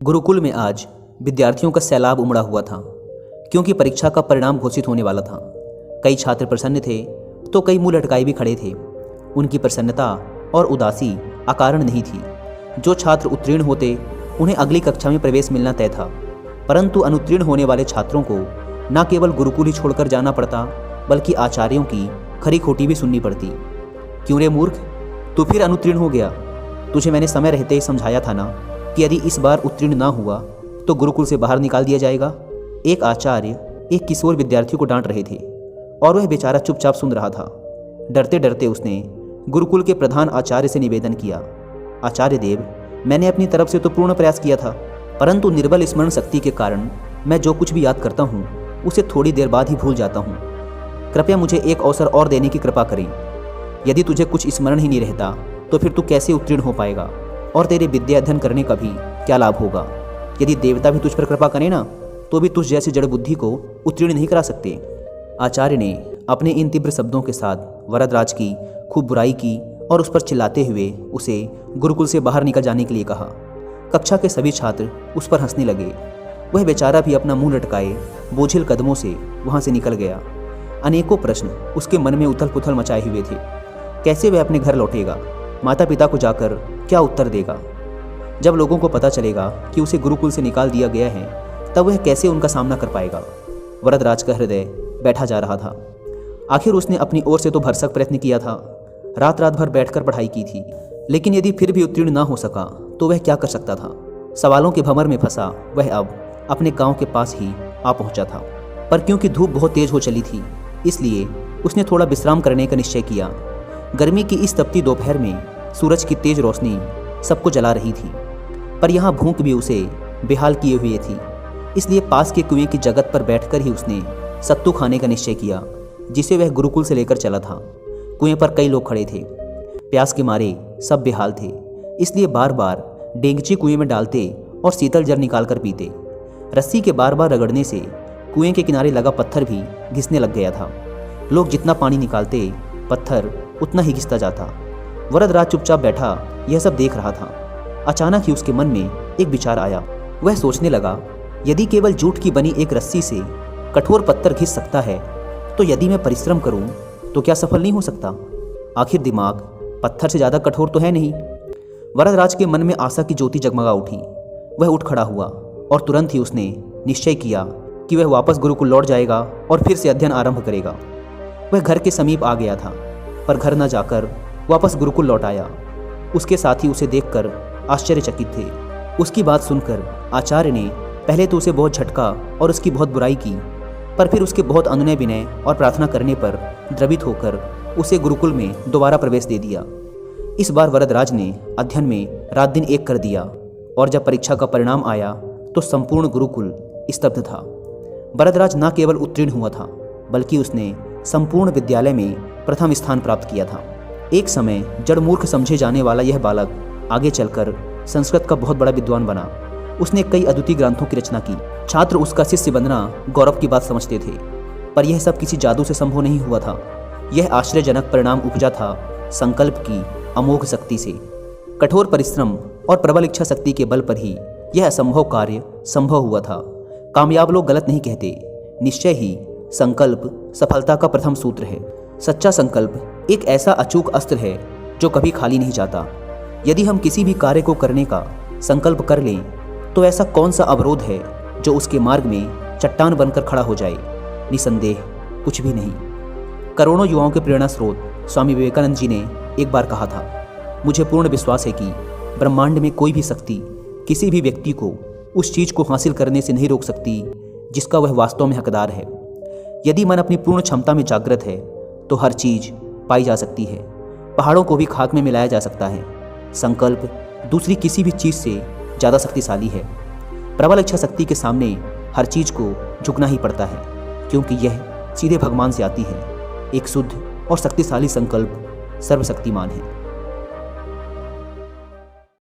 गुरुकुल में आज विद्यार्थियों का सैलाब उमड़ा हुआ था, क्योंकि परीक्षा का परिणाम घोषित होने वाला था। कई छात्र प्रसन्न थे तो कई मुंह लटकाए भी खड़े थे। उनकी प्रसन्नता और उदासी अकारण नहीं थी। जो छात्र उत्तीर्ण होते उन्हें अगली कक्षा में प्रवेश मिलना तय था, परंतु अनुत्तीर्ण होने वाले छात्रों को न केवल गुरुकुल ही छोड़कर जाना पड़ता, बल्कि आचार्यों की खरी खोटी भी सुननी पड़ती। क्यों रे मूर्ख, तू फिर अनुत्तीर्ण हो गया? तुझे मैंने समय रहते ही समझाया था ना कि यदि इस बार उत्तीर्ण ना हुआ तो गुरुकुल से बाहर निकाल दिया जाएगा। एक आचार्य एक किशोर विद्यार्थी को डांट रहे थे और वह बेचारा चुपचाप सुन रहा था। डरते डरते उसने गुरुकुल के प्रधान आचार्य से निवेदन किया, आचार्य देव, मैंने अपनी तरफ से तो पूर्ण प्रयास किया था, परंतु निर्बल स्मरण शक्ति के कारण मैं जो कुछ भी याद करता हूँ उसे थोड़ी देर बाद ही भूल जाता हूँ। कृपया मुझे एक अवसर और देने की कृपा करें। यदि तुझे कुछ स्मरण ही नहीं रहता तो फिर तू कैसे उत्तीर्ण हो पाएगा, और तेरे विद्या अध्ययन करने का भी क्या लाभ होगा? यदि देवता भी तुझ पर कृपा करें ना, तो भी तुझ जैसी जड़ बुद्धि को उत्तीर्ण नहीं करा सकते। आचार्य ने अपने इन तीव्र शब्दों के साथ वरदराज की खूब बुराई की और उस पर चिल्लाते हुए उसे गुरुकुल से बाहर निकल जाने के लिए कहा। कक्षा के सभी छात्र उस पर हंसने लगे। वह बेचारा भी अपना मुंह लटकाए बोझिल कदमों से वहां से निकल गया। अनेकों प्रश्न उसके मन में उथल पुथल मचाए हुए थे। कैसे वह अपने घर लौटेगा? माता पिता को जाकर क्या उत्तर देगा? जब लोगों को पता चलेगा कि उसे गुरुकुल से निकाल दिया गया है, तब वह कैसे उनका सामना कर पाएगा? वरदराज का हृदय बैठा जा रहा था। आखिर उसने अपनी ओर से तो भरसक प्रयत्न किया था, रात रात भर बैठकर पढ़ाई की थी, लेकिन यदि फिर भी उत्तीर्ण ना हो सका तो वह क्या कर सकता था? सवालों के भंवर में फंसा वह अब अपने गांव के पास ही आ पहुंचा था, पर क्योंकि धूप बहुत तेज हो चली थी, इसलिए उसने थोड़ा विश्राम करने का निश्चय किया। गर्मी की इस तपती दोपहर में सूरज की तेज रोशनी सबको जला रही थी, पर यहाँ भूख भी उसे बेहाल किए हुए थी। इसलिए पास के कुएं की जगत पर बैठकर ही उसने सत्तू खाने का निश्चय किया, जिसे वह गुरुकुल से लेकर चला था। कुएं पर कई लोग खड़े थे। प्यास के मारे सब बेहाल थे, इसलिए बार बार डेंगची कुएं में डालते और शीतल जल निकाल कर पीते। रस्सी के बार बार रगड़ने से कुएं के किनारे लगा पत्थर भी घिसने लग गया था। लोग जितना पानी निकालते, पत्थर उतना ही घिसता जाता। वरदराज चुपचाप बैठा यह सब देख रहा था। अचानक ही उसके मन में एक विचार आया। वह सोचने लगा, यदि केवल जूट की बनी एक रस्सी से कठोर पत्थर घिस सकता है, तो यदि मैं परिश्रम करूं तो क्या सफल नहीं हो सकता? आखिर दिमाग पत्थर से ज़्यादा कठोर तो है नहीं। वरदराज के मन में आशा की ज्योति जगमगा उठी। वह उठ खड़ा हुआ और तुरंत ही उसने निश्चय किया कि वह वापस गुरुकुल लौट जाएगा और फिर से अध्ययन आरंभ करेगा। वह घर के समीप आ गया था, पर घर न जाकर वापस गुरुकुल लौट आया। उसके साथी उसे देखकर आश्चर्यचकित थे। उसकी बात सुनकर आचार्य ने पहले तो उसे बहुत झटका और उसकी बहुत बुराई की, पर फिर उसके बहुत अनुनय विनय और प्रार्थना करने पर द्रवित होकर उसे गुरुकुल में दोबारा प्रवेश दे दिया। इस बार वरदराज ने अध्ययन में रात दिन एक कर दिया, और जब परीक्षा का परिणाम आया तो संपूर्ण गुरुकुल स्तब्ध था। वरदराज न केवल उत्तीर्ण हुआ था, बल्कि उसने संपूर्ण विद्यालय में प्रथम स्थान प्राप्त किया था। एक समय जड़ मूर्ख समझे जाने वाला यह बालक आगे चलकर संस्कृत का बहुत बड़ा विद्वान बना। उसने कई अद्वितीय ग्रंथों की रचना की। छात्र उसका शिष्य बनना गौरव की बात समझते थे, पर यह सब किसी जादू से संभव नहीं हुआ था। यह आश्चर्यजनक परिणाम उपजा था संकल्प की अमोघ शक्ति से। कठोर परिश्रम और प्रबल इच्छा शक्ति के बल पर ही यह असंभव कार्य संभव हुआ था। कामयाब लोग गलत नहीं कहते। निश्चय ही संकल्प सफलता का प्रथम सूत्र है। सच्चा संकल्प एक ऐसा अचूक अस्त्र है जो कभी खाली नहीं जाता। यदि हम किसी भी कार्य को करने का संकल्प कर लें, तो ऐसा कौन सा अवरोध है जो उसके मार्ग में चट्टान बनकर खड़ा हो जाए? निसंदेह कुछ भी नहीं। करोड़ों युवाओं के प्रेरणा स्रोत स्वामी विवेकानंद जी ने एक बार कहा था, मुझे पूर्ण विश्वास है कि ब्रह्मांड में कोई भी शक्ति किसी भी व्यक्ति को उस चीज को हासिल करने से नहीं रोक सकती जिसका वह वास्तव में हकदार है। यदि मन अपनी पूर्ण क्षमता में जागृत है तो हर चीज पाई जा सकती है। पहाड़ों को भी खाक में मिलाया जा सकता है। संकल्प दूसरी किसी भी चीज से ज़्यादा शक्तिशाली है। प्रबल इच्छा शक्ति के सामने हर चीज को झुकना ही पड़ता है, क्योंकि यह सीधे भगवान से आती है। एक शुद्ध और शक्तिशाली संकल्प सर्वशक्तिमान है।